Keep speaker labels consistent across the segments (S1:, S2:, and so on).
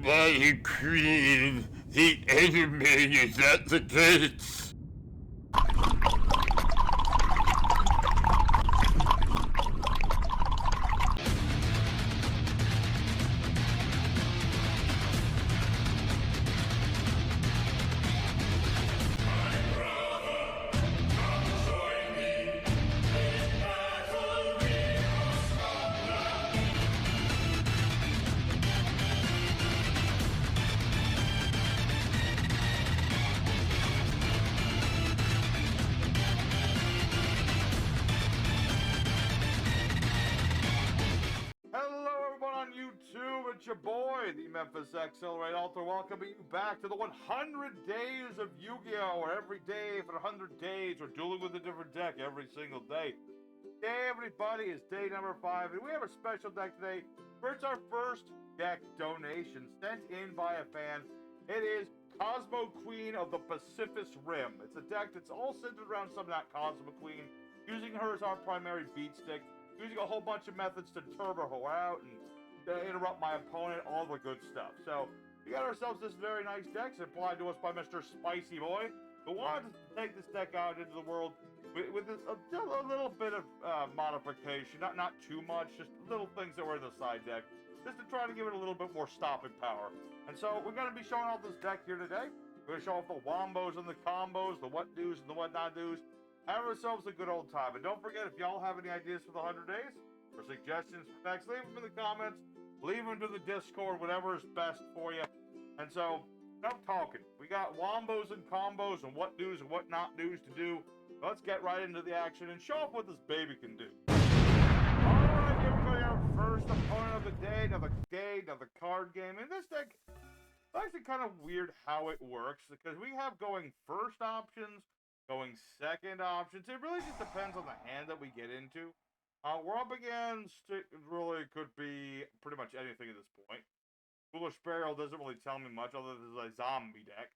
S1: my queen, the enemy is at the gates.
S2: It's your boy, the Memphis Accelerate Alter, welcoming you back to the 100 Days of Yu-Gi-Oh! Where every day for 100 days we're dueling with a different deck every single day. Today, everybody, is day number 5, and we have a special deck today. It's our first deck donation sent in by a fan. It is Cosmo Queen of the Pacifis Rim. It's a deck that's all centered around some of that Cosmo Queen, using her as our primary beat stick, using a whole bunch of methods to turbo her out and interrupt my opponent, all the good stuff. So, we got ourselves this very nice deck supplied to us by Mr. Spicy Boy, who wanted to take this deck out into the world with a little bit of modification. Not too much, just little things that were in the side deck, just to try to give it a little bit more stopping power. And so, we're going to be showing off this deck here today. We're going to show off the wombos and the combos, the what do's and the what not do's. Have ourselves a good old time. And don't forget, if y'all have any ideas for the 100 days, or suggestions for next, leave them in the comments. Leave them to the Discord, whatever is best for you. And so, enough talking. We got wombos and combos and what do's and what not do's to do. Let's get right into the action and show off what this baby can do. Alright, here we go. Our first opponent of the day. Another card game. In this deck, it's actually kind of weird how it works, because we have going first options, going second options. It really just depends on the hand that we get into. We're up against, it really could be pretty much anything at this point. Foolish Burial doesn't really tell me much other than a zombie deck.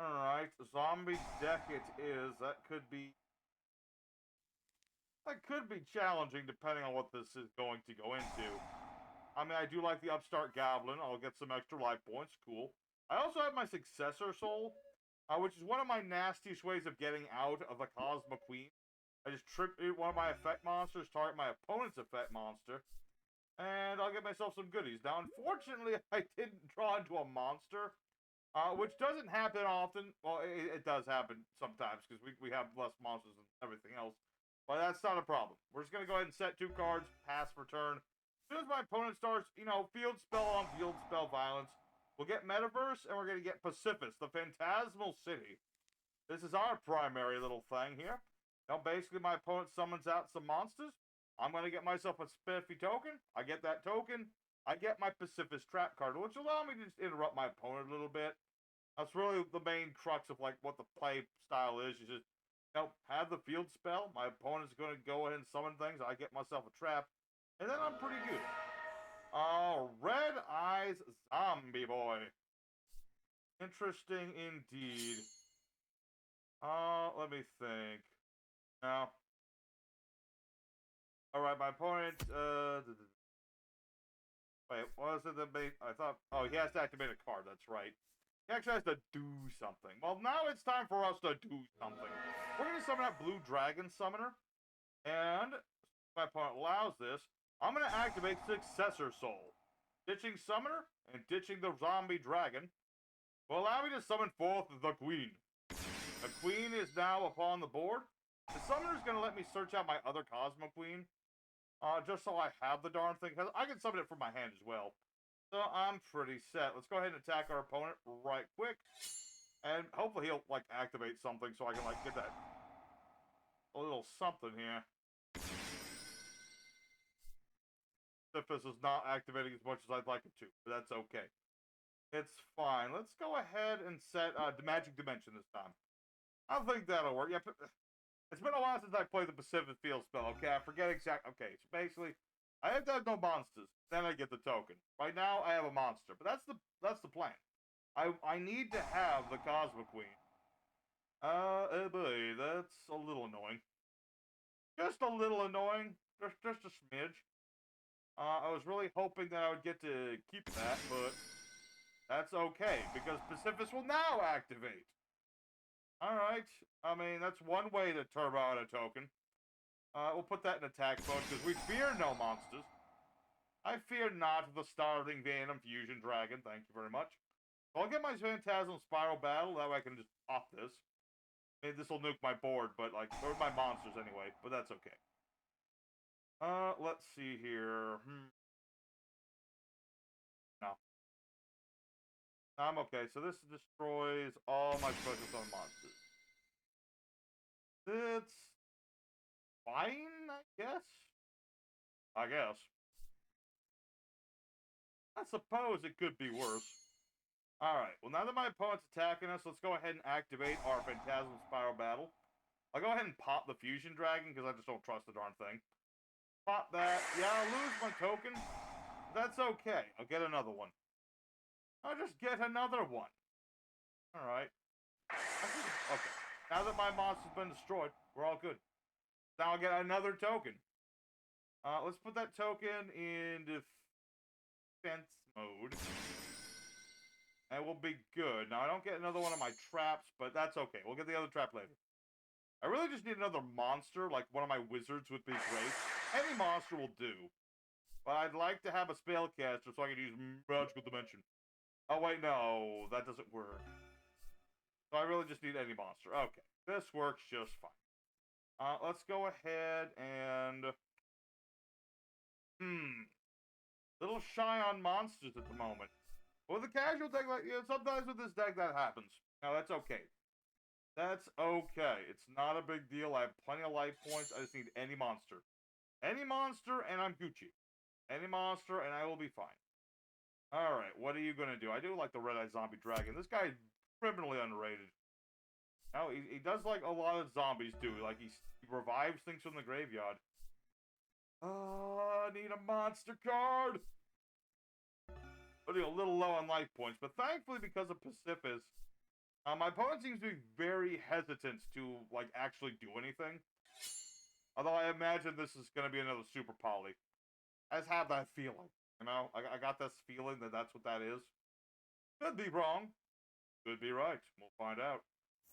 S2: Alright, zombie deck it is. That could be challenging depending on what this is going to go into. I mean, I do like the Upstart Goblin. I'll get some extra life points. Cool. I also have my Successor Soul, which is one of my nastiest ways of getting out of the Cosmo Queen. I just tribute one of my effect monsters, target my opponent's effect monster, and I'll get myself some goodies. Now, unfortunately, I didn't draw into a monster, which doesn't happen often. Well, it does happen sometimes, because we have less monsters than everything else, but that's not a problem. We're just going to go ahead and set 2 cards, pass for turn. As soon as my opponent starts, field spell on field spell violence, we'll get Metaverse, and we're going to get Pacifis, the Phantasmal City. This is our primary little thing here. Now, basically, my opponent summons out some monsters. I'm going to get myself a spiffy token. I get that token. I get my Pacifis trap card, which allows me to just interrupt my opponent a little bit. That's really the main crux of what the play style is. You just, have the field spell. My opponent's going to go ahead and summon things. I get myself a trap. And then I'm pretty good. Red Eyes Zombie Boy. Interesting indeed. Let me think. Now, alright, my opponent, wait, what was it that made, I thought, oh, he has to activate a card, that's right. He actually has to do something. Well, now it's time for us to do something. We're going to summon that Blue Dragon Summoner, and if my opponent allows this, I'm going to activate Successor Soul. Ditching Summoner, and ditching the Zombie Dragon, will allow me to summon forth the Queen. The Queen is now upon the board. The summoner's going to let me search out my other Cosmo Queen, just so I have the darn thing, because I can summon it from my hand as well. So I'm pretty set. Let's go ahead and attack our opponent right quick, and hopefully he'll, activate something so I can, get that a little something here. Pacifis is not activating as much as I'd like it to, but that's okay. It's fine. Let's go ahead and set the Magic Dimension this time. I don't think that'll work. Yeah, it's been a while since I played the Pacific Field spell, okay? I forget exactly. Okay, so basically, I have to have no monsters. Then I get the token. Right now, I have a monster. But that's the plan. I need to have the Cosmo Queen. Oh boy, that's a little annoying. Just a little annoying. Just a smidge. I was really hoping that I would get to keep that, but That's okay, because pacifis will now activate. Alright. I mean, that's one way to turbo out a token. We'll put that in attack mode, because we fear no monsters. I fear not the starting Venom Fusion Dragon, thank you very much. So I'll get my Phantasm Spiral Battle, that way I can just pop this. I mean, this will nuke my board, but, like, or my monsters anyway, but that's okay. Let's see here. No. I'm okay, so this destroys all my special summon monsters. It's fine, I guess? I guess. I suppose it could be worse. Alright, well now that my opponent's attacking us, let's go ahead and activate our Phantasm Spiral Battle. I'll go ahead and pop the Fusion Dragon, because I just don't trust the darn thing. Pop that. Yeah, I'll lose my token. That's okay. I'll get another one. I'll just get another one. Alright. Okay. Now that my monster's been destroyed, we're all good. Now I'll get another token. Let's put that token in defense mode. And we'll be good. Now, I don't get another one of my traps, but that's okay. We'll get the other trap later. I really just need another monster, like one of my wizards would be great. Any monster will do. But I'd like to have a spellcaster so I can use Magical Dimension. Oh, wait, no. That doesn't work. So I really just need any monster. Okay. This works just fine. Let's go ahead and... Little shy on monsters at the moment. With a casual deck like, sometimes with this deck that happens. Now, that's okay. That's okay. It's not a big deal. I have plenty of life points. I just need any monster. Any monster, and I'm Gucci. Any monster, and I will be fine. Alright, what are you gonna do? I do like the Red-Eye Zombie Dragon. This guy is criminally underrated. Now, he does like a lot of zombies do. Like, he revives things from the graveyard. I need a monster card! A little low on life points, but thankfully because of pacifis, my opponent seems to be very hesitant to, like, actually do anything. Although I imagine this is going to be another super poly. I just have that feeling, you know? I got this feeling that that's what that is. Could be wrong. Could be right. We'll find out.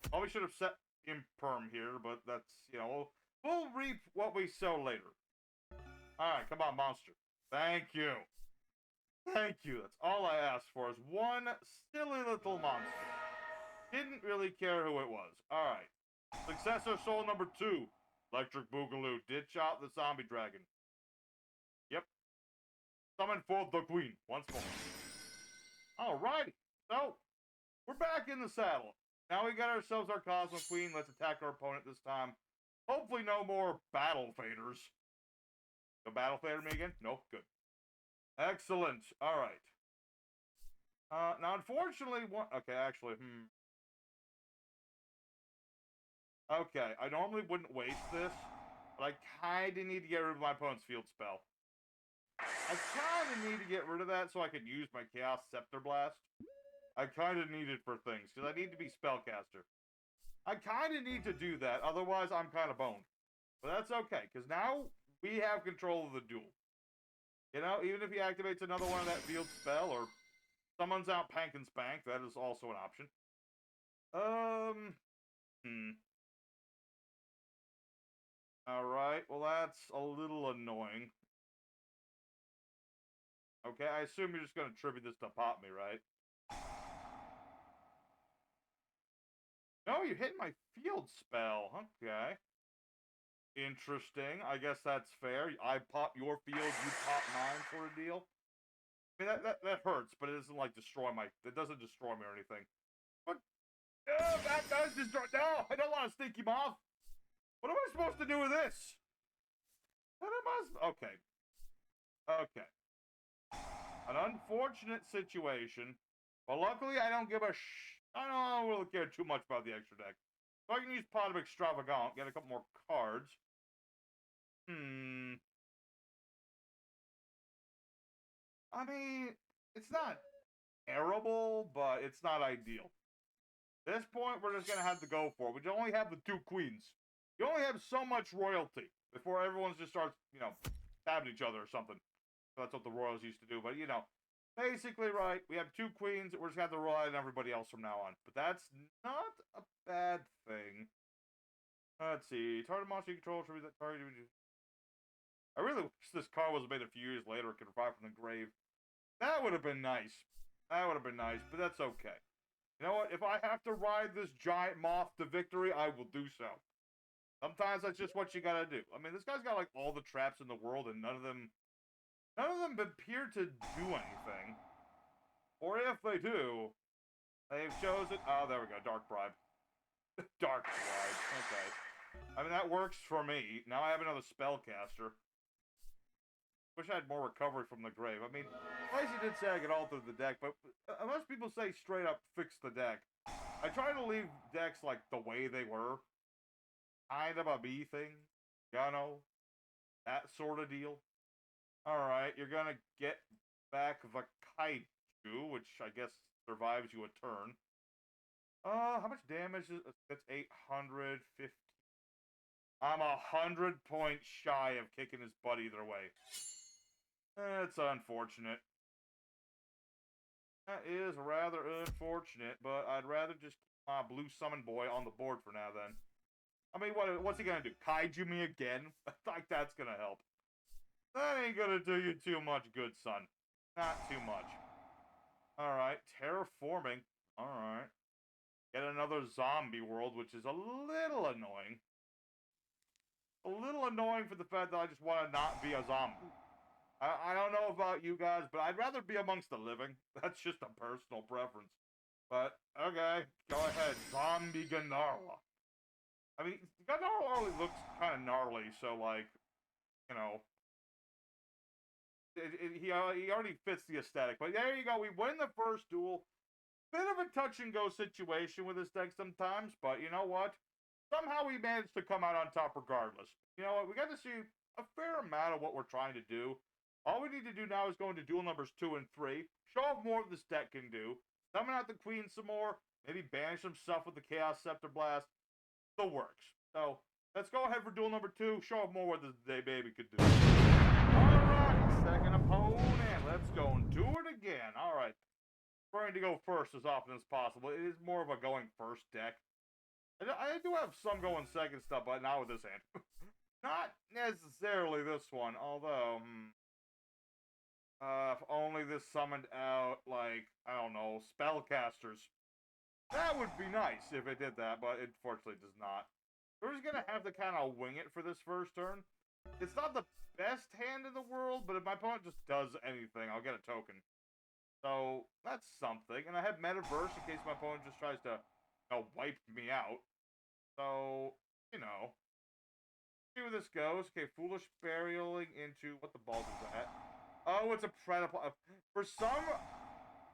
S2: Probably should have set Imperm here, but that's, you know, we'll reap what we sow later. Alright, come on, monster. Thank you. Thank you. That's all I asked for is one silly little monster. Didn't really care who it was. Alright. Successor soul number 2. Electric Boogaloo. Ditch out the zombie dragon. Yep. Summon forth the queen. Once more. Alrighty. So, we're back in the saddle. Now we got ourselves our Cosmo Queen. Let's attack our opponent this time. Hopefully no more battle faders. No battle fader me again? Nope. Good. Excellent. Alright. Now, unfortunately, okay, actually, Okay, I normally wouldn't waste this, but I kinda need to get rid of my opponent's field spell. I kinda need to get rid of that so I can use my Chaos Scepter Blast. I kinda need it for things, because I need to be Spellcaster. I kinda need to do that, otherwise I'm kinda boned. But that's okay, because now we have control of the duel. You know, even if he activates another one of that field spell, or summons out Pank and Spank, that is also an option. Alright, well that's a little annoying. Okay, I assume you're just gonna tribute this to pop me, right? No, you hit my field spell. Okay. Interesting. I guess that's fair. I pop your field, you pop mine sort of deal. I mean, that hurts, but it doesn't, like, destroy my... It doesn't destroy me or anything. But... that does destroy... No! I don't want to sneak him off! What am I supposed to do with this? What am I... Okay. Okay. An unfortunate situation. But luckily, I don't give a I don't really care too much about the extra deck. So I can use Pot of Extravagant, get a couple more cards. I mean, it's not terrible, but it's not ideal. At this point, we're just going to have to go for it. We only have the 2 queens. You only have so much royalty before everyone just starts, you know, stabbing each other or something. That's what the royals used to do, but, you know. Basically, right, we have 2 queens, we're just gonna have to rely on everybody else from now on. But that's not a bad thing. Let's see. Target monster you control should be that target. I really wish this card was made a few years later and could revive from the grave. That would have been nice. That would have been nice, but that's okay. You know what? If I have to ride this giant moth to victory, I will do so. Sometimes that's just what you gotta do. I mean, this guy's got like all the traps in the world, and none of them appear to do anything. Or if they do, they've chosen. Oh, there we go. Dark Bribe. Dark Bribe. Okay. I mean, that works for me. Now I have another spellcaster. Wish I had more recovery from the grave. I mean, Spicy did say I could alter the deck, but unless people say straight up fix the deck, I try to leave decks like the way they were. Kind of a B thing. You know? That sort of deal. Alright, you're gonna get back the Kaiju, which I guess survives you a turn. How much damage is that's 850. I'm 100 points shy of kicking his butt either way. It's unfortunate. That is rather unfortunate, but I'd rather just keep my blue summon boy on the board for now then. I mean, what's he gonna do? Kaiju me again? I think that's gonna help. That ain't gonna do you too much good, son. Not too much. Alright, terraforming. Alright. Get another zombie world, which is a little annoying. A little annoying for the fact that I just want to not be a zombie. I don't know about you guys, but I'd rather be amongst the living. That's just a personal preference. But, okay, go ahead. Zombie Ganarla. I mean, Ganarla already looks kind of gnarly, so, like, you know, he already fits the aesthetic. But there you go. We win the first duel. Bit of a touch-and-go situation with this deck sometimes, but you know what? Somehow we managed to come out on top regardless. You know what? We got to see a fair amount of what we're trying to do. All we need to do now is go into duel numbers 2 and 3, show off more what this deck can do, summon out the queen some more, maybe banish some stuff with the Chaos Scepter Blast. The works. So, let's go ahead for duel number 2, show off more what this baby could do. Alright, second opponent. Let's go and do it again. Alright. Trying to go first as often as possible. It is more of a going first deck. I do have some going second stuff, but not with this hand. Not necessarily this one, although, if only this summoned out, like, I don't know, spellcasters. That would be nice if it did that, but it unfortunately does not. We're just gonna have to kind of wing it for this first turn. It's not the best hand in the world, but if my opponent just does anything, I'll get a token. So, that's something. And I have Metaverse in case my opponent just tries to, wipe me out. So, see where this goes. Okay, Foolish Burialing into, what the balls is that? Oh, it's a Predaplant. For some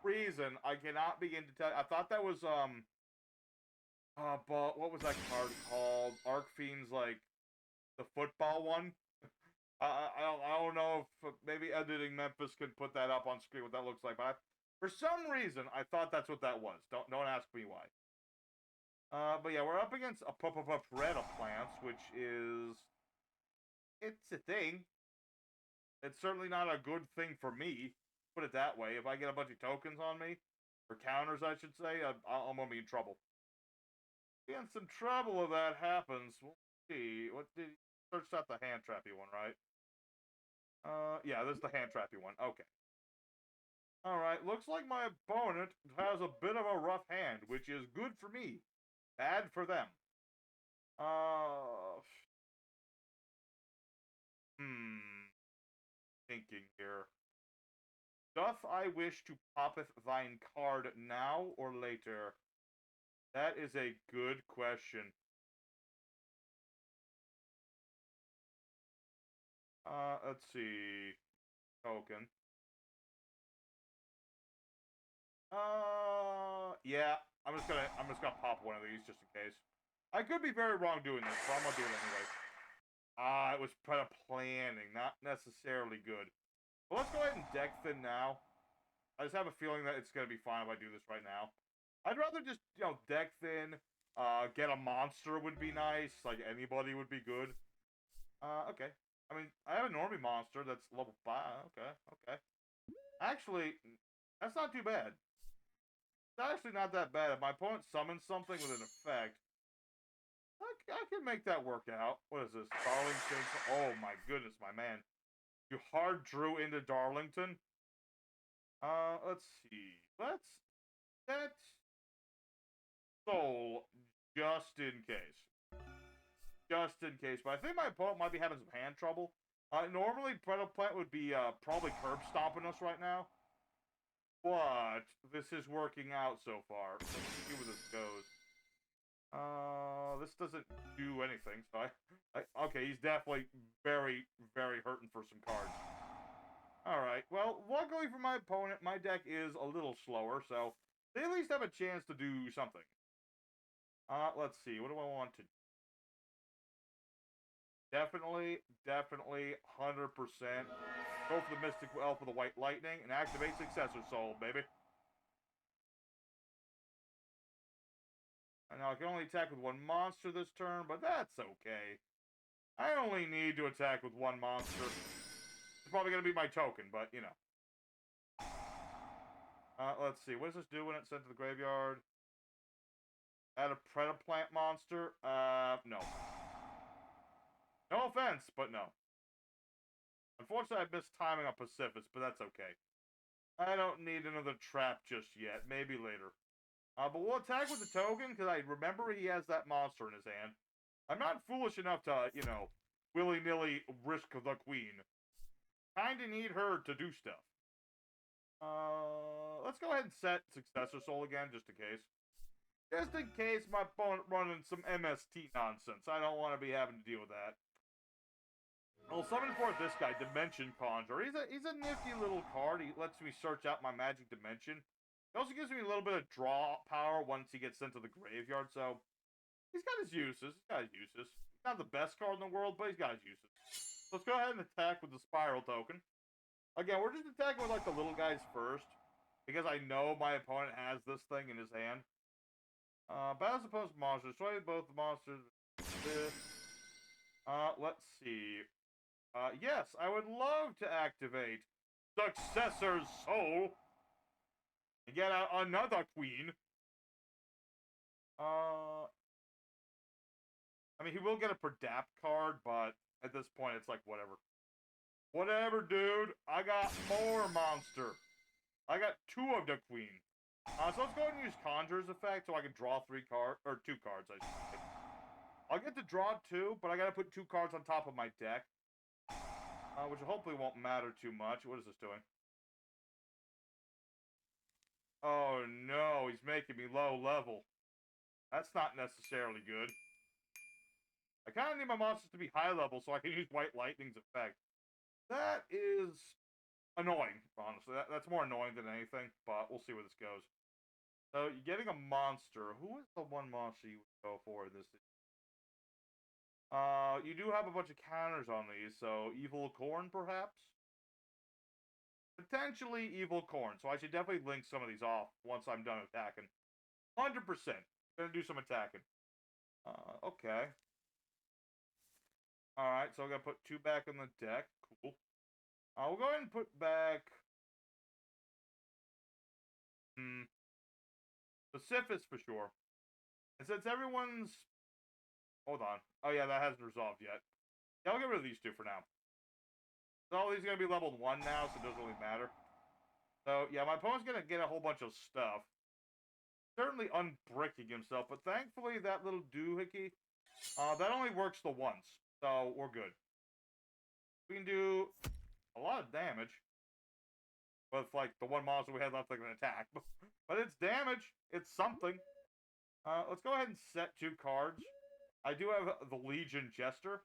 S2: reason, I cannot begin to tell you. I thought that was, but what was that card called? Arcfiend's, like, the football one? I don't know if maybe editing Memphis could put that up on screen, what that looks like. But for some reason, I thought that's what that was. Don't ask me why. But yeah, we're up against a Predaplant, which is... It's a thing. It's certainly not a good thing for me. Put it that way. If I get a bunch of tokens on me, or counters, I should say, I'm gonna be in trouble. Be in some trouble if that happens. We'll see. What did he search out the hand trappy one, right? Yeah, this is the hand trappy one. Okay. Alright, looks like my opponent has a bit of a rough hand, which is good for me. Bad for them. Thinking here. Doth I wish to poppeth thine card now or later? That is a good question. Let's see. Token. Yeah. I'm just gonna pop one of these just in case. I could be very wrong doing this, but I'm gonna do it anyway. It was planning, not necessarily good. But let's go ahead and deck thin now. I just have a feeling that it's gonna be fine if I do this right now. I'd rather just, deck thin. Get a monster would be nice. Like, anybody would be good. Okay. I mean, I have a normie monster that's level 5. Okay. Actually, That's not too bad. It's actually not that bad. If my opponent summons something with an effect, I can make that work out. What is this? Darlington. Oh my goodness, my man. You hard drew into Darlington? Let's see. Let's set Soul just in case. Just in case. But I think my opponent might be having some hand trouble. Normally, Predaplant would be probably curb stomping us right now. But this is working out so far. Let's see where this goes. This doesn't do anything, so okay, he's definitely very, very hurting for some cards. Alright, well, luckily for my opponent, my deck is a little slower, so they at least have a chance to do something. Let's see, what do I want to do? Definitely, 100%. Go for the Mystic Elf with the White Lightning and activate Successor Soul, baby. I know I can only attack with one monster this turn, but that's okay. I only need to attack with one monster. It's probably going to be my token, but, you know. Let's see. What does this do when it's sent to the graveyard? Add a Predaplant monster? No. No offense, but no. Unfortunately, I missed timing on Pacifis, but that's okay. I don't need another trap just yet. Maybe later. But we'll attack with the token, because I remember he has that monster in his hand. I'm not foolish enough to, you know, willy-nilly risk the queen. Kinda need her to do stuff. Let's go ahead and set Successor Soul again, just in case. Just in case my opponent running some MST nonsense. I don't want to be having to deal with that. I'll summon forth this guy, Dimension Conjurer. He's a nifty little card. He lets me search out my magic dimension. He also gives me a little bit of draw power once he gets sent to the graveyard, so he's got his uses. He's not the best card in the world, but he's got his uses. So let's go ahead and attack with the Spiral token. Again, we're just attacking with, like, the little guys first, because I know my opponent has this thing in his hand. Battles opposed monsters. Destroy both the monsters. Let's see. Yes, I would love to activate Successor's Soul and get another queen. I mean, he will get a Predaplant card, but at this point, it's like, whatever. Whatever, dude. I got more monster. I got 2 of the queen. So let's go ahead and use Conjurer's effect so I can draw 2 cards, I should say. I'll get to draw 2, but I gotta put 2 cards on top of my deck. Which hopefully won't matter too much. What is this doing? Oh no, he's making me low level. That's not necessarily good. I kinda need my monsters to be high level so I can use White Lightning's effect. That is annoying, honestly. That's more annoying than anything, but we'll see where this goes. So, you're getting a monster. Who is the one monster you would go for in this? You do have a bunch of counters on these, so Evil Corn, perhaps? Potentially Evil Corn, so I should definitely link some of these off once I'm done attacking. 100%. Gonna do some attacking. Okay. Alright, so I'm gonna put 2 back in the deck. Cool. We'll go ahead and put back... Pacifis for sure. And since everyone's... Hold on. Oh yeah, that hasn't resolved yet. Yeah, I'll get rid of these 2 for now. So all these are going to be leveled 1 now, so it doesn't really matter. So, yeah, my opponent's going to get a whole bunch of stuff. Certainly unbricking himself, but thankfully that little doohickey, that only works the once. So, we're good. We can do a lot of damage. With, like, the one monster we had left that can attack. But it's damage. It's something. Let's go ahead and set 2 cards. I do have the Legion Jester,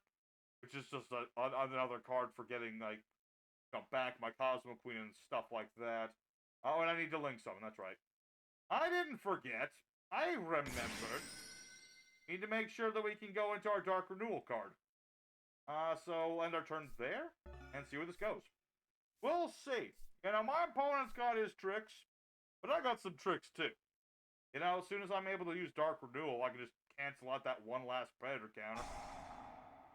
S2: which is just another card for getting, like, you know, back my Cosmo Queen and stuff like that. Oh, and I need to link something, that's right. I didn't forget. I remembered. Need to make sure that we can go into our Dark Renewal card. So we'll end our turn there, and see where this goes. We'll see. You know, my opponent's got his tricks, but I got some tricks too. You know, as soon as I'm able to use Dark Renewal, I can just cancel out that one last Predator counter.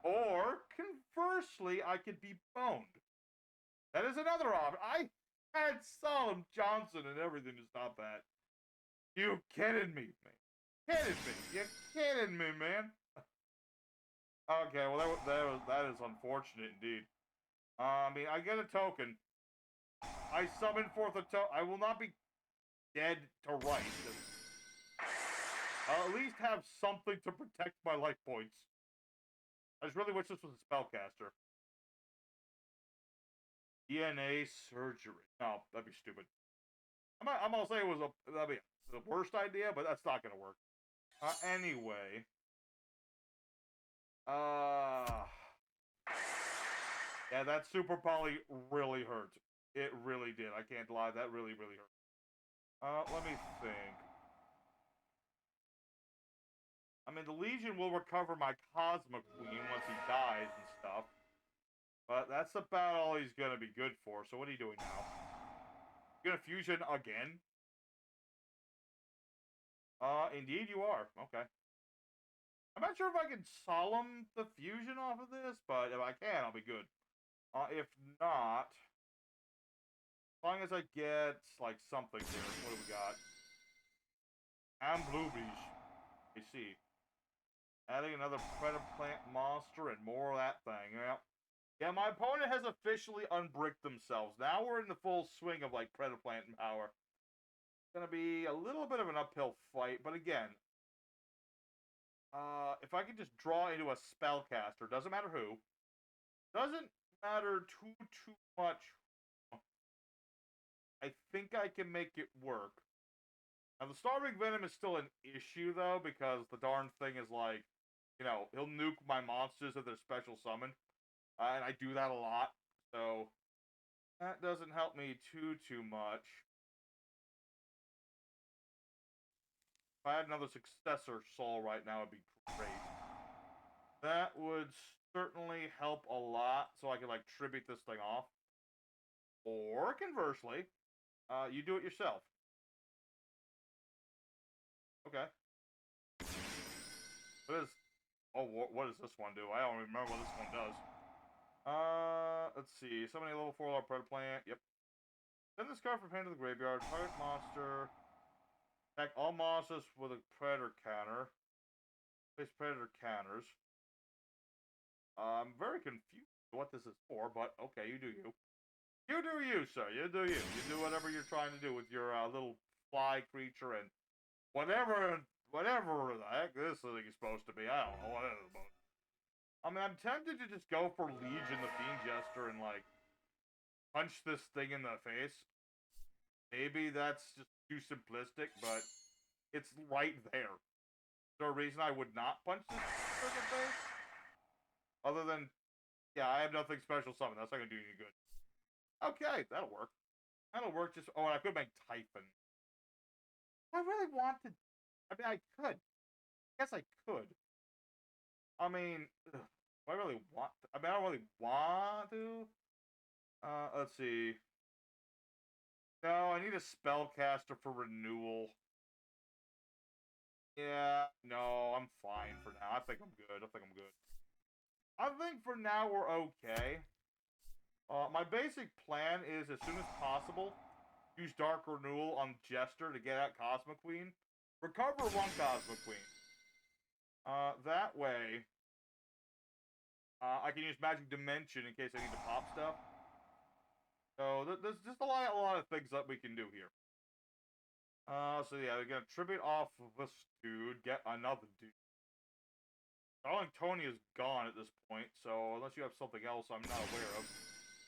S2: Or, conversely, I could be boned. That is another option. had Solemn Johnson and everything to stop that. You kidding me, man? Kidding me? You kidding me, man? Okay, well that is unfortunate indeed. I mean, I get a token. I summon forth a token. I will not be dead to rights. I'll at least have something to protect my life points. I just really wish this was a spellcaster. DNA surgery. No, that'd be stupid. I'm gonna say that'd be the worst idea, but that's not gonna work. Anyway. Yeah, that super poly really hurt. It really did. I can't lie. That really hurt. Let me think. I mean, the Legion will recover my Cosmo Queen once he dies and stuff. But that's about all he's gonna be good for. So what are you doing now? You gonna fusion again? Indeed you are. Okay. I'm not sure if I can solemn the fusion off of this, but if I can, I'll be good. If not, as long as I get, like, something here. What do we got? And blueberries. I see. Adding another Predaplant monster and more of that thing. Yeah, my opponent has officially unbricked themselves. Now we're in the full swing of, like, Predaplant power. It's gonna be a little bit of an uphill fight, but again, if I can just draw into a spellcaster, doesn't matter who, doesn't matter too much, I think I can make it work. Now, the Starving Venom is still an issue, though, because the darn thing is like, you know, he'll nuke my monsters if they're special summoned, and I do that a lot, so that doesn't help me too much. If I had another successor soul right now, it'd be great. That would certainly help a lot, so I could, like, tribute this thing off. Or, conversely, you do it yourself. Okay. What does this one do? I don't remember what this one does. Let's see. Somebody level 4 Lord Predaplant. Yep. Send this card from hand to the graveyard. Target monster. Attack all monsters with a predator counter. Place predator counters. I'm very confused what this is for, but okay, you do you. You do you, sir. You do you. You do whatever you're trying to do with your little fly creature and whatever the heck this thing is supposed to be. I don't know what it is about. I mean, I'm tempted to just go for Legion the Fiend Jester and, like, punch this thing in the face. Maybe that's just too simplistic, but it's right there. Is there a reason I would not punch this thing in the face? Other than, yeah, I have nothing special summon. That's not going to do any good. Okay, that'll work. That'll work just... Oh, and I could make Typhon. I really want to... I mean, I could. I guess I could. I mean... Ugh. Do I really want to? I mean, I don't really want to. Let's see. No, I need a spellcaster for renewal. Yeah, no, I'm fine for now. I think I'm good. I think for now we're okay. My basic plan is, as soon as possible, use Dark Renewal on Jester to get out Cosmo Queen. Recover one Cosmo Queen. That way... I can use Magic Dimension in case I need to pop stuff. So there's just a lot of things that we can do here. So yeah, we're gonna tribute off of this dude, get another dude. Darling Tony is gone at this point, so unless you have something else I'm not aware of.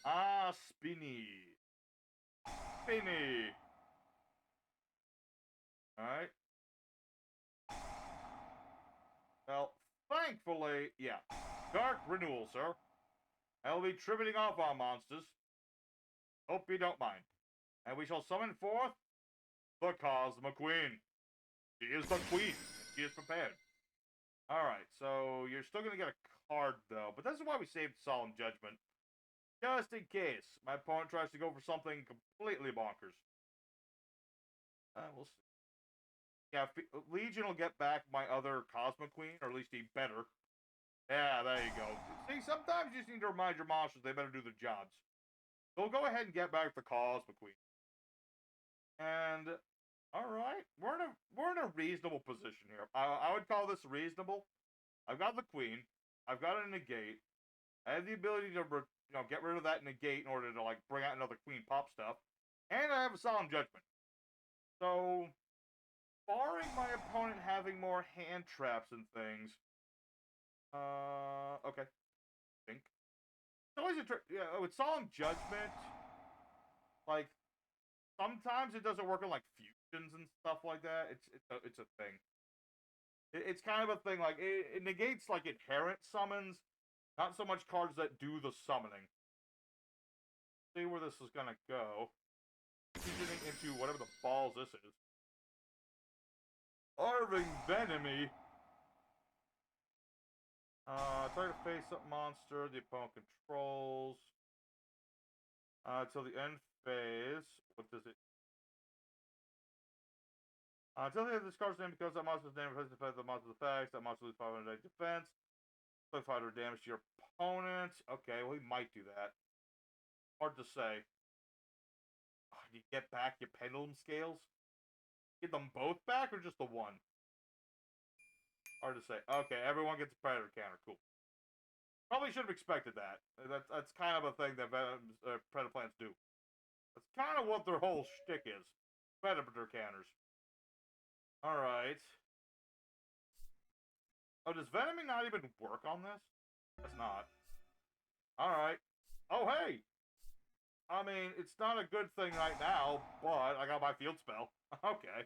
S2: Ah, Spinny. Alright. Well, thankfully, yeah. Dark Renewal, sir. I'll be tributing off our monsters. Hope you don't mind. And we shall summon forth the Cosmo Queen. She is the queen. She is prepared. Alright, so you're still going to get a card, though. But this is why we saved Solemn Judgment. Just in case my opponent tries to go for something completely bonkers. We'll see. Yeah, Legion will get back my other Cosmo Queen, or at least he better. Yeah, there you go. See, sometimes you just need to remind your monsters they better do their jobs. So we'll go ahead and get back to Cosmo Queen. And all right, we're in a reasonable position here. I would call this reasonable. I've got the Queen. I've got a negate. I have the ability to get rid of that negate in order to like bring out another Queen pop stuff, and I have a Solemn Judgment. So, barring my opponent having more hand traps and things, okay, I think. It's always with Solemn Judgment, like sometimes it doesn't work on like fusions and stuff like that. It's a thing. It's kind of a thing. Like it negates like inherent summons, not so much cards that do the summoning. See where this is gonna go. Fusioning into whatever the balls this is. Arving Venomy. Try to face up monster the opponent controls. Till the end phase. What does it? Until the end of this card's name, because that monster's name replaces the monster's effects, that monster loses 500 defense. Play 500 damage to your opponent. Okay, well, he might do that. Hard to say. You get back your pendulum scales? Get them both back or just the one? Hard to say. Okay, everyone gets a predator counter. Cool. Probably should have expected that. That's kind of a thing that Predaplants do. That's kind of what their whole shtick is. Predator counters. Alright. Oh, does Venomy not even work on this? That's not. Alright. Oh, hey! I mean, it's not a good thing right now, but I got my field spell. Okay.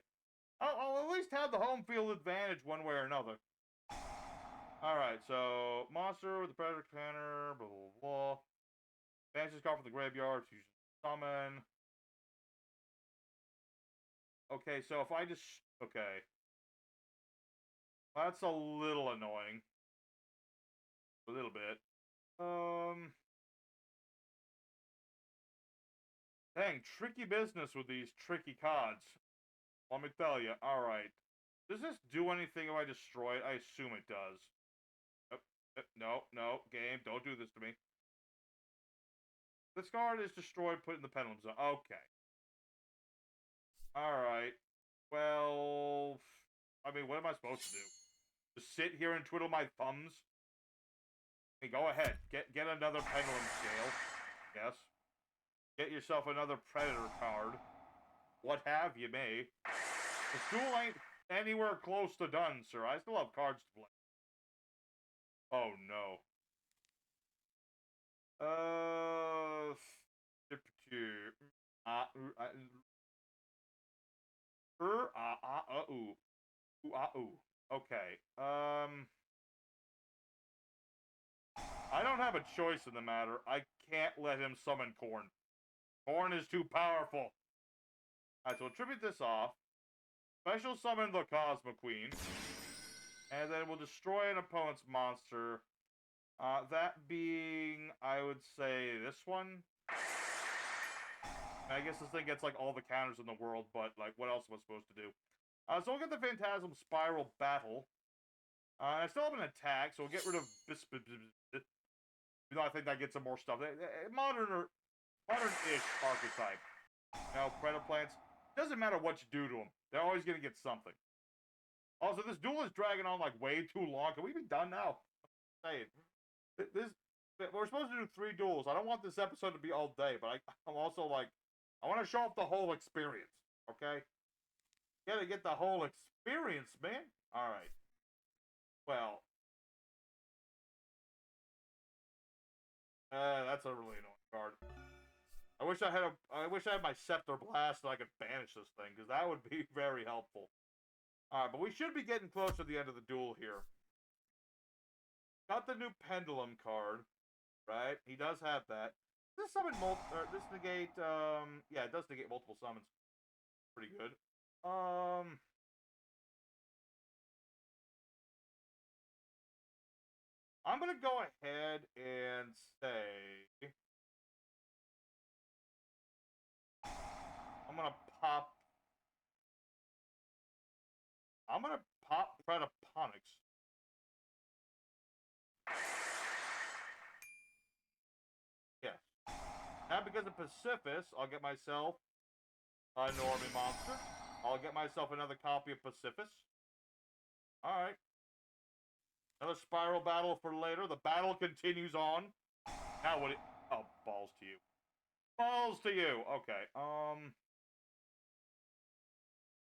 S2: I'll at least have the home field advantage one way or another. Alright, so monster with the predator counter, blah blah blah. Banishes card from the graveyard, fusion summon. Okay, so if I just okay. That's a little annoying. A little bit. Dang, tricky business with these tricky cards. Let me tell you. Alright. Does this do anything if I destroy it? I assume it does. No, game, don't do this to me. This card is destroyed, put in the pendulum zone. Okay. Alright. Well, I mean, what am I supposed to do? Just sit here and twiddle my thumbs? Hey, go ahead. Get another pendulum scale. Yes. Get yourself another predator card. What have you, may. The duel ain't anywhere close to done, sir. I still have cards to play. Oh, no. Okay. I don't have a choice in the matter. I can't let him summon Corn. Corn is too powerful. Alright, so we'll tribute this off. Special summon the Cosmo Queen. And then we'll destroy an opponent's monster. That being, I would say, this one. I guess this thing gets, like, all the counters in the world, but, like, what else am I supposed to do? So we'll get the Phantasm Spiral Battle. I still have an attack, so we'll get rid of you know, I think that gets some more stuff. Modern-ish archetype. Now, Predaplants, doesn't matter what you do to them. They're always going to get something. Also, this duel is dragging on, like, way too long. Can we be done now? I'm saying. We're supposed to do 3 duels. I don't want this episode to be all day, but I'm also, like, I want to show off the whole experience, okay? Gotta get the whole experience, man. Alright. Well. That's a really annoying card. I wish I had my Scepter Blast and I could banish this thing, because that would be very helpful. Alright, but we should be getting close to the end of the duel here. Got the new Pendulum card, right? He does have that. This summon this negate, yeah, it does negate multiple summons. Pretty good. I'm gonna go ahead and say I'm gonna pop Predaponics. Yeah. That because of pacifis, I'll get myself a normie monster. I'll get myself another copy of pacifis. Alright. Another spiral battle for later. The battle continues on. Now what it... Oh, balls to you. Balls to you! Okay,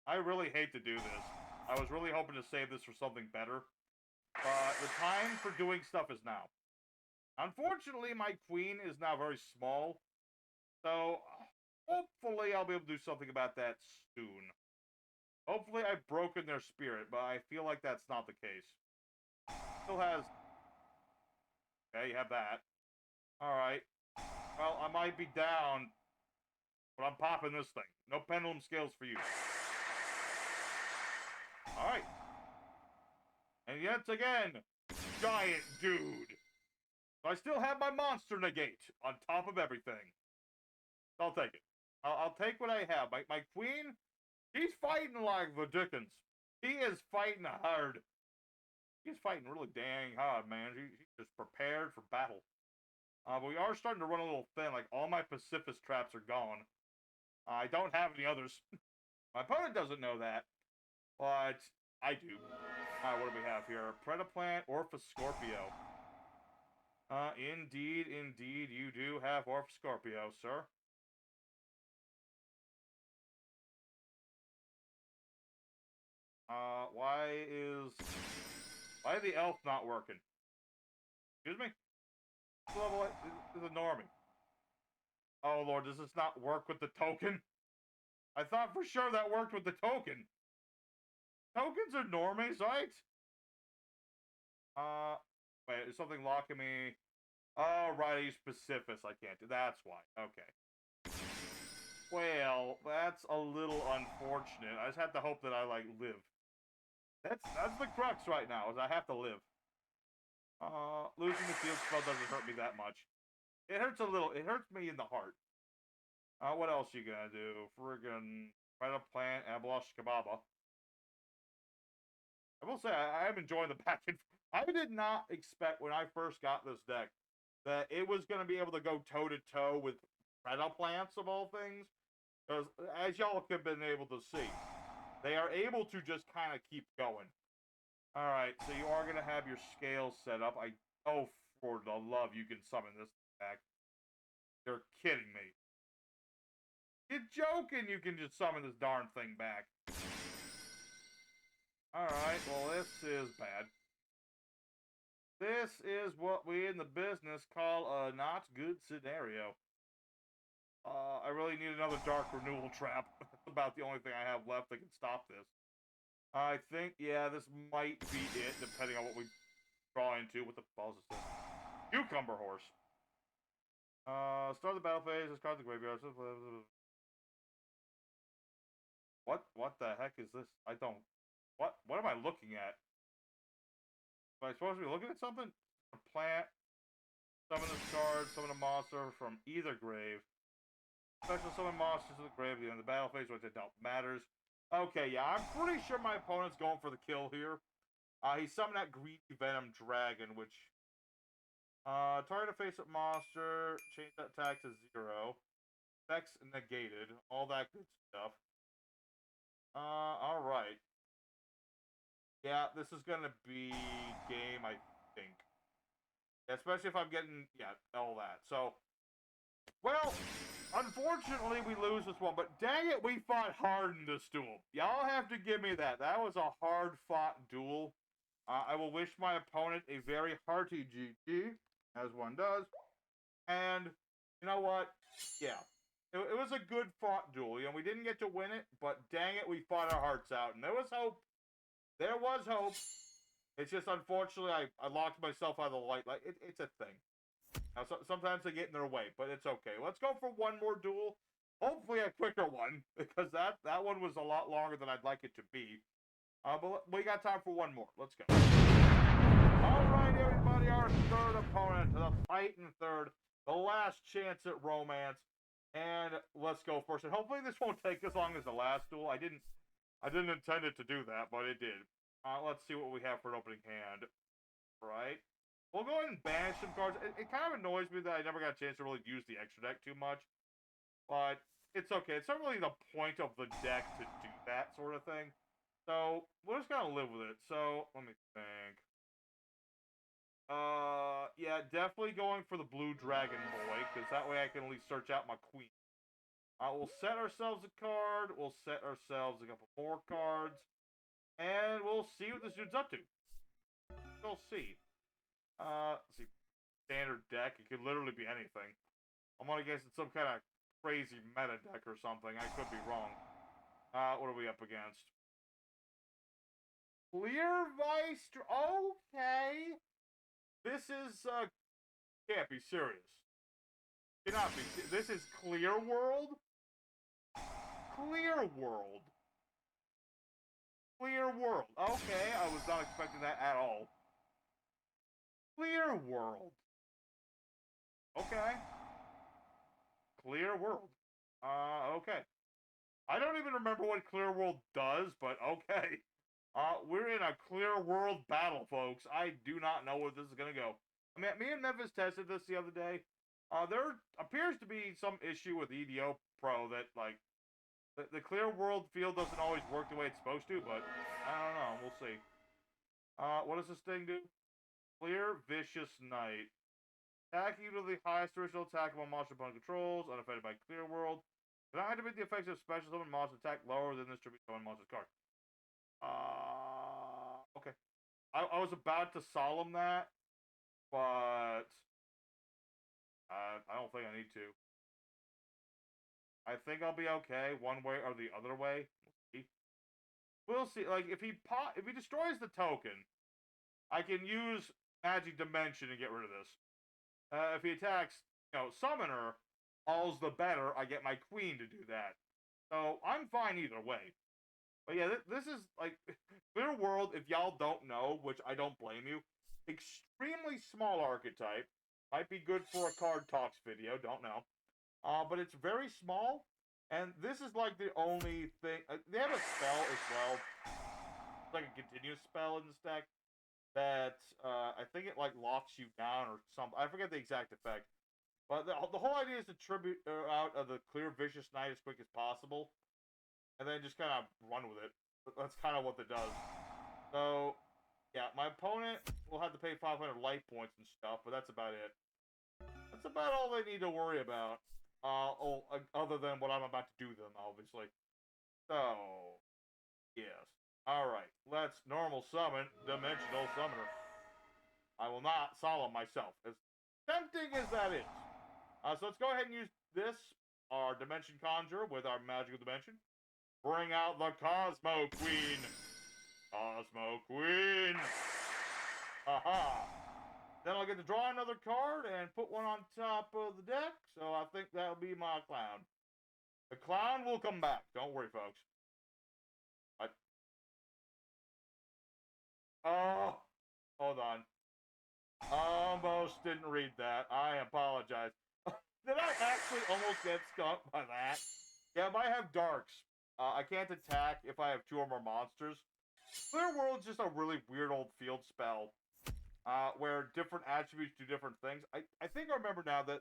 S2: I really hate to do this. I was really hoping to save this for something better. But the time for doing stuff is now. Unfortunately, my queen is now very small. So, hopefully I'll be able to do something about that soon. Hopefully I've broken their spirit, but I feel like that's not the case. Still has... Okay, you have that. Alright. Well, I might be down, but I'm popping this thing. No pendulum scales for you. Alright. And yet again, giant dude. So I still have my monster negate on top of everything. I'll take it. I'll take what I have. My queen, she's fighting like the Dickens. She is fighting hard. She's fighting really dang hard, man. She's just prepared for battle. But we are starting to run a little thin. Like, all my pacifis traps are gone. I don't have any others. My opponent doesn't know that. But I do. What do we have here? Predaplant, Scorpio. Indeed, you do have Scorpio, sir. Why is the elf not working? Excuse me? This level is a normie. Oh lord, does this not work with the token? I thought for sure that worked with the token. Tokens are normies, right? Wait, is something locking me? Oh, right, I use pacifis. I can't do. That's why. Okay. Well, that's a little unfortunate. I just have to hope that I, like, live. That's the crux right now, is I have to live. Losing the field spell doesn't hurt me that much. It hurts a little. It hurts me in the heart. What else you gonna do? Friggin' Predaplant, Ablosh Kababa. I will say, I am enjoying the back and forth. I did not expect when I first got this deck that it was going to be able to go toe-to-toe with Predaplants of all things. Because, as y'all have been able to see, they are able to just kind of keep going. Alright, so you are going to have your scales set up. Oh, for the love, you can summon this back. You're kidding me. You're joking you can just summon this darn thing back. Alright, well, this is bad. This is what we in the business call a not good scenario. I really need another Dark Renewal trap. That's about the only thing I have left that can stop this. I think, yeah, this might be it, depending on what we draw into. What the balls is this? Cucumber Horse. Start the battle phase, discard the graveyard. What the heck is this? I don't... What am I looking at? Am I supposed to be looking at something? A plant. Summon this card, summon a monster from either grave. Special summon monsters to the grave at the end of the battle phase, which it don't matters. Okay, yeah, I'm pretty sure my opponent's going for the kill here. He summoned that Greedy Venom Dragon, which... target a face-up monster, change that attack to 0. Effects negated, all that good stuff. Alright. Yeah, this is gonna be game, I think. Yeah, especially if I'm getting, yeah, all that. So, well, unfortunately we lose this one, but dang it, we fought hard in this duel. Y'all have to give me that. That was a hard-fought duel. I will wish my opponent a very hearty GG, as one does. And, you know what? Yeah. It was a good-fought duel. You know, we didn't get to win it, but dang it, we fought our hearts out. And there was hope. There was hope. It's just, unfortunately, I locked myself out of the light. Like, it's a thing. Now, sometimes they get in their way, but it's okay. Let's go for one more duel. Hopefully a quicker one, because that one was a lot longer than I'd like it to be. But we got time for one more. Let's go. Alright, everybody, our third opponent, the fighting third, the last chance at romance. And let's go first. And hopefully this won't take as long as the last duel. I didn't intend it to do that, but it did. Let's see what we have for an opening hand. Right. We'll go ahead and banish some cards. It kind of annoys me that I never got a chance to really use the extra deck too much. But it's okay. It's not really the point of the deck to do that sort of thing. So we'll just kind of live with it. So let me think. Yeah, definitely going for the blue dragon boy, because that way I can at least search out my queen. We'll set ourselves a card. We'll set ourselves a couple more cards. And we'll see what this dude's up to. We'll see. Let's see. Standard deck. It could literally be anything. I'm gonna guess it's some kind of crazy meta deck or something. I could be wrong. What are we up against? Clear Vice. Okay. This is, can't be serious. Cannot be. This is Clear World? Clear World. Clear World. Okay, I was not expecting that at all. Clear World. Okay. Clear World. Okay. I don't even remember what Clear World does, but okay. We're in a Clear World battle, folks. I do not know where this is gonna go. I mean, me and Memphis tested this the other day. There appears to be some issue with EDO Pro that, like, the Clear World field doesn't always work the way it's supposed to, but I don't know. We'll see. What does this thing do? Clear Vicious Knight. Attacking to the highest original attack of a monster opponent controls, unaffected by Clear World. Does not activate the effects of special summon monster attack lower than this tribute summon monster's card. Okay. I was about to solemn that, but I don't think I need to. I think I'll be okay one way or the other way. We'll see. Like, if he destroys the token, I can use Magic Dimension to get rid of this. If he attacks, Summoner, all's the better. I get my queen to do that. So I'm fine either way. But yeah, this is, like, Clear World, if y'all don't know, which I don't blame you, extremely small archetype. Might be good for a card talks video, don't know. But it's very small, and this is, like, the only thing. They have a spell as well. It's like a continuous spell in this deck that, I think it, like, locks you down or something. I forget the exact effect. But the whole idea is to tribute out of the Clear Vicious Knight as quick as possible. And then just kind of run with it. That's kind of what it does. So, yeah, my opponent will have to pay 500 life points and stuff, but that's about it. That's about all they need to worry about. Other than what I'm about to do to them, obviously. So, yes. Alright, let's normal summon Dimensional Summoner. I will not solemn myself, as tempting as that is. So let's go ahead and use this, our Dimension Conjurer, with our Magical Dimension. Bring out the Cosmo Queen! Cosmo Queen! Aha! Then I'll get to draw another card and put one on top of the deck, so I think that'll be my clown. The clown will come back. Don't worry, folks. Oh, hold on. Almost didn't read that. I apologize. Did I actually almost get skunked by that? Yeah, I have darks. I can't attack if I have 2 or more monsters. Clear World's just a really weird old field spell. Where different attributes do different things. I think I remember now that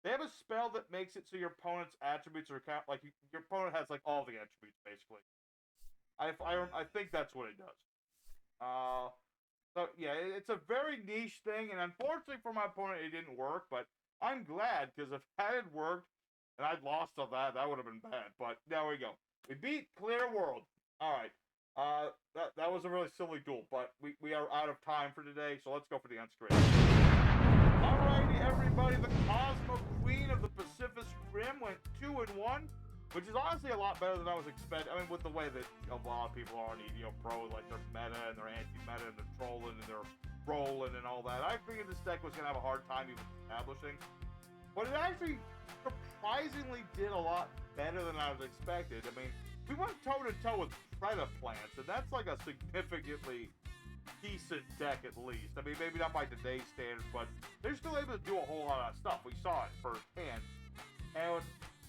S2: they have a spell that makes it so your opponent's attributes are like your opponent has like all the attributes basically. I think that's what it does. So yeah, it's a very niche thing, and unfortunately for my opponent, it didn't work. But I'm glad, because if that had worked and I'd lost all that, that would have been bad. But there we go. We beat Clear World. All right. That was a really silly duel, but we are out of time for today, so let's go for the unscreened. Alrighty, everybody, the Cosmo Queen of the Pacifis Rim went 2-1, which is honestly a lot better than I was expecting. I mean, with the way that a lot of people are on EDO Pro, like they're meta and they're anti-meta and they're trolling and they're rolling and all that. I figured this deck was gonna have a hard time even establishing, but it actually surprisingly did a lot better than I was expected. I mean, we went toe-to-toe with Predaplant, and that's like a significantly decent deck at least. I mean, maybe not by today's standards, but they're still able to do a whole lot of stuff. We saw it firsthand. And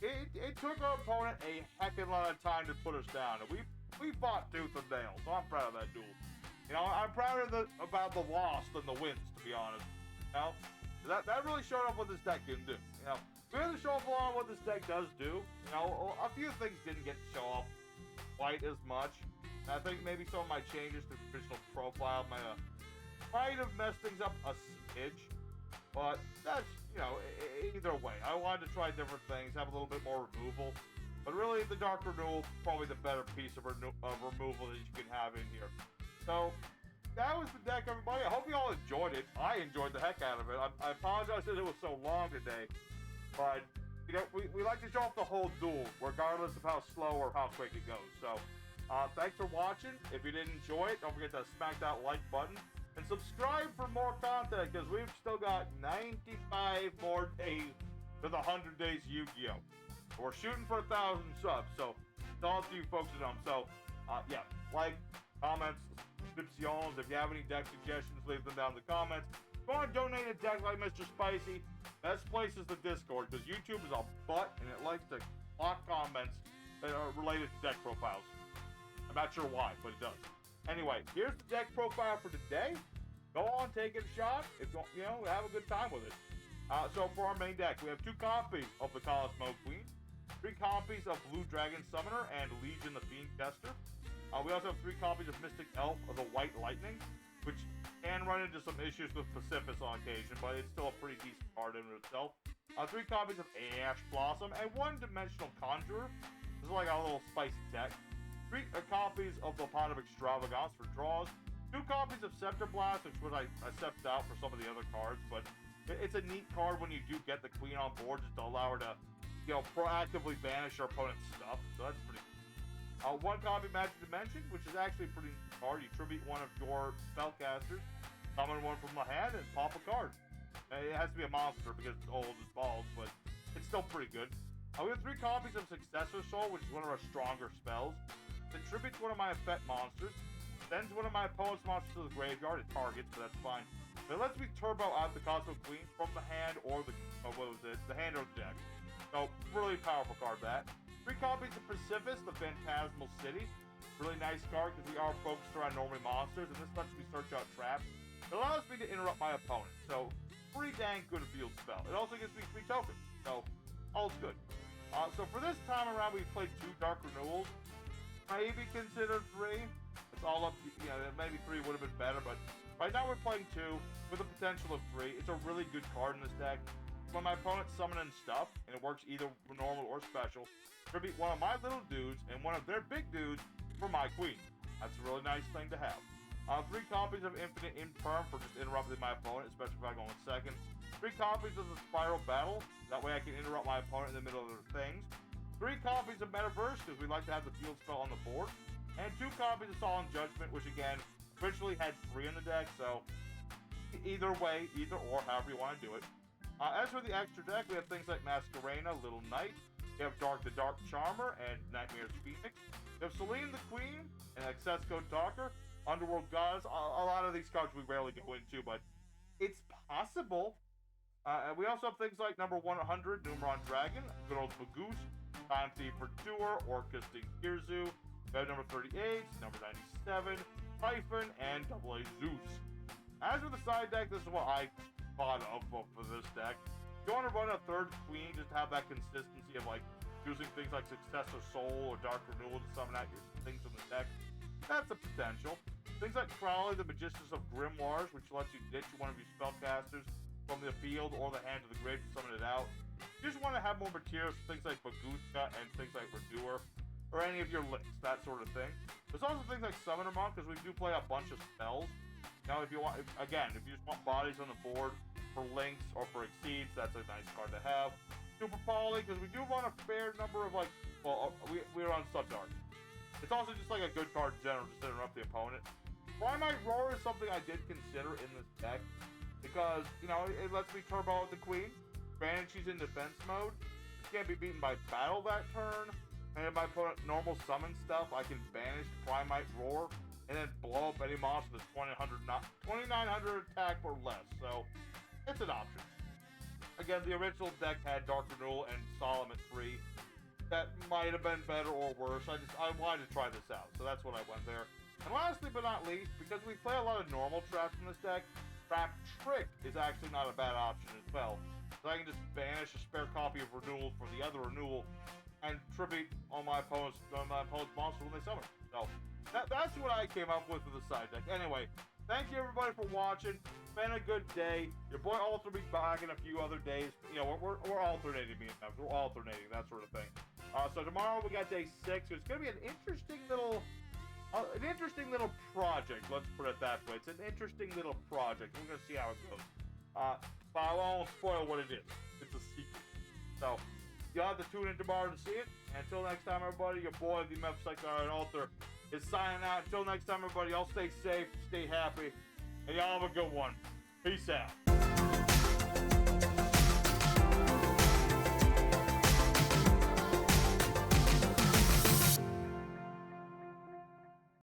S2: it took our opponent a heck of a lot of time to put us down. And we fought tooth and nail, so I'm proud of that duel. You know, I'm prouder about the loss than the wins, to be honest. You know, that really showed up what this deck can do. You know, we really show up a lot of what this deck does do. You know, a few things didn't get to show up quite as much. And I think maybe some of my changes to the original profile might have messed things up a smidge. But that's, you know, either way. I wanted to try different things, have a little bit more removal. But really, the Dark Renewal is probably the better piece of removal that you can have in here. So, that was the deck, everybody. I hope you all enjoyed it. I enjoyed the heck out of it. I apologize that it was so long today. But, you know, we like to show off the whole duel, regardless of how slow or how quick it goes. So, thanks for watching. If you didn't enjoy it, don't forget to smack that like button. And subscribe for more content, because we've still got 95 more days to the 100 days Yu-Gi-Oh! We're shooting for 1,000 subs, so it's all up to you folks at home. So, yeah, like, comments, subscriptions. If you have any deck suggestions, leave them down in the comments. If you want to donate a deck like Mr. Spicy, best place is the Discord, because YouTube is a butt, and it likes to block comments that are related to deck profiles. I'm not sure why, but it does. Anyway, here's the deck profile for today. Go on, take it a shot. If you know, have a good time with it. So for our main deck, we have 2 copies of the Cosmo Queen, 3 copies of Blue Dragon Summoner and Legion the Fiend Tester. We also have 3 copies of Mystic Elf of the White Lightning, which can run into some issues with pacifis on occasion, but it's still a pretty decent card in itself. 3 copies of Ash Blossom and 1 Dimensional Conjurer. This is like a little spicy deck. 3 copies of the Pot of Extravagance for draws. 2 copies of Scepter Blast, which was I stepped out for some of the other cards, but it's a neat card when you do get the Queen on board, just to allow her to, you know, proactively banish her opponent's stuff. So that's pretty cool. 1 copy of Magic Dimension, which is actually a pretty neat card. You tribute one of your spellcasters, summon one from the hand, and pop a card. It has to be a monster because it's old as balls, but it's still pretty good. We have 3 copies of Successor Soul, which is one of our stronger spells. It tributes one of my effect monsters, sends one of my opponent's monsters to the graveyard. It targets, but that's fine. But it lets me turbo out the Cosmo Queen from the hand or the hand or the deck. So really powerful card that. 3 copies of Pacifis, the Phantasmal City. Really nice card because we are focused around normally monsters, and this lets me search out traps. It allows me to interrupt my opponent. So pretty dang good field spell. It also gives me 3 tokens. So all's good. So for this time around, we played 2 Dark Renewals. Maybe consider 3. It's all up to, you know, maybe 3 would have been better, but right now we're playing 2 with the potential of 3. It's a really good card in this deck. When my opponent's summoning stuff, and it works either normal or special, tribute one of my little dudes and one of their big dudes for my queen. That's a really nice thing to have. 3 copies of Infinite Imperm for just interrupting my opponent, especially if I go in second. 3 copies of the Spiral Battle. That way I can interrupt my opponent in the middle of their things. 3 copies of Metaverse, because we like to have the field spell on the board. And 2 copies of Solemn Judgment, which again, originally had 3 in the deck, so either way, either or, however you want to do it. As for the extra deck, we have things like Masquerena, Little Knight. We have the Dark Charmer, and Nightmare's Phoenix. We have Selene the Queen, and Access Code Talker, Underworld Goddess. A lot of these cards we rarely go into, but it's possible. And we also have things like number 100, Numeron Dragon, good old Bagoose, Time Thief for Tour, Orcus de Kirzu. We have number 38, number 97, Typhon, and AA Zeus. As for the side deck, this is what I thought of for this deck. If you want to run a 3rd Queen, just to have that consistency of like using things like Successor Soul or Dark Renewal to summon out your things from the deck, that's a potential. Things like Crowley, the Magicians of Grimoires, which lets you ditch one of your spellcasters from the field or the hand to the grave to summon it out. You just want to have more materials for things like Baguska and things like Redoer, or any of your links, that sort of thing. There's also things like Summoner Monk, because we do play a bunch of spells. Now, if you want, again, if you just want bodies on the board for links or for exceeds, that's a nice card to have. Super Poly, because we do run a fair number of, like, well, we run Subdark. It's also just like a good card in general, just to interrupt the opponent. Primite Roar is something I did consider in this deck, because, you know, it lets me turbo out the Queen. Granted, she's in defense mode. She can't be beaten by battle that turn. And if my opponent normal summon stuff, I can banish Primite Roar and then blow up any monster that's 2900 attack or less. So, it's an option. Again, the original deck had Dark Renewal and Solemn at 3. That might have been better or worse. I wanted to try this out, so that's what I went there. And lastly but not least, because we play a lot of normal traps in this deck, Trap Trick is actually not a bad option as well. So I can just banish a spare copy of Renewal for the other Renewal and tribute on my opponent's monster when they summon. So that's what I came up with for the side deck. Anyway, thank you everybody for watching. It's been a good day. Your boy Alter will be back in a few other days. You know, we're alternating, me and them. We're alternating, that sort of thing. So tomorrow we got day 6. It's gonna be an interesting little project. Let's put it that way. It's an interesting little project. We're gonna see how it goes. But I won't spoil what it is. It's a secret. So you'll have to tune in tomorrow to see it. And until next time, everybody, your boy, the Memphis Alter, is signing out. Until next time, everybody, y'all stay safe, stay happy, and y'all have a good one. Peace out.